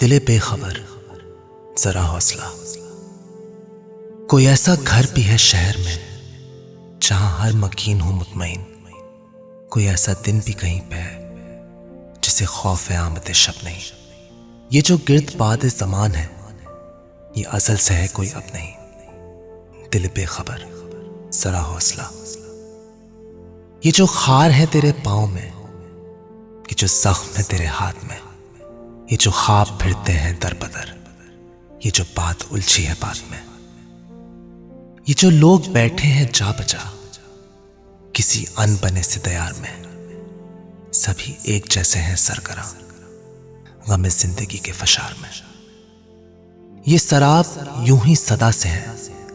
دل بے خبر ذرا حوصلہ. کوئی ایسا گھر بھی ہے شہر میں جہاں ہر مکین ہو مطمئن. کوئی ایسا دن بھی کہیں پہ ہے جسے خوف آمد شب نہیں. یہ جو گرد باد زمان ہے یہ ازل سے ہے کوئی اب نہیں. دل بے خبر ذرا حوصلہ. یہ جو خار ہے تیرے پاؤں میں، یہ جو زخم ہے تیرے ہاتھ میں، یہ جو خواب پھرتے ہیں در بدر، یہ جو بات الجھی ہے بات میں، یہ جو لوگ بیٹھے ہیں جا بجا کسی ان بنے سے دیار میں، سبھی ایک جیسے ہیں سرگراں غم زندگی کے فشار میں. یہ سراب یوں ہی صدا سے ہے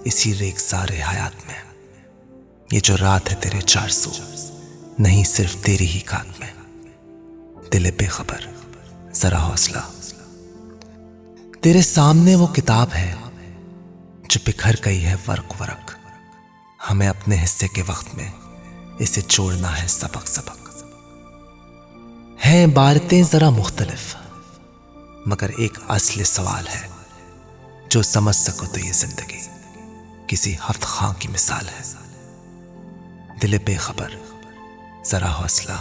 اسی ریگزار حیات میں. یہ جو رات ہے تیرے 400 نہیں صرف تیری ہی کات میں. دل بے خبر ذرا حوصلہ. تیرے سامنے وہ کتاب ہے جو بکھر گئی ہے ورق ورق. ہمیں اپنے حصے کے وقت میں اسے جوڑنا ہے سبق سبق. ہیں عبارتیں ذرا مختلف مگر ایک اصل سوال ہے. جو سمجھ سکو تو یہ زندگی کسی ہفت خاں کی مثال ہے. دل بے خبر ذرا حوصلہ.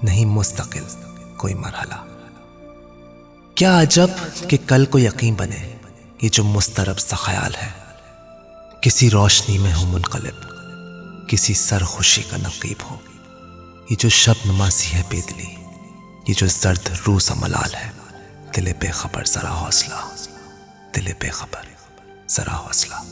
نہیں مستقل کوئی مرحلہ. کیا عجب کہ کل کو یقین بنے یہ جو مضطرب سا خیال ہے. کسی روشنی میں ہو منقلب، کسی سرخوشی کا نقیب ہو. یہ جو شب نماسی ہے بے دلی، یہ جو زرد روح سا ملال ہے. دل بے خبر ذرا حوصلہ. دل بے خبر ذرا حوصلہ.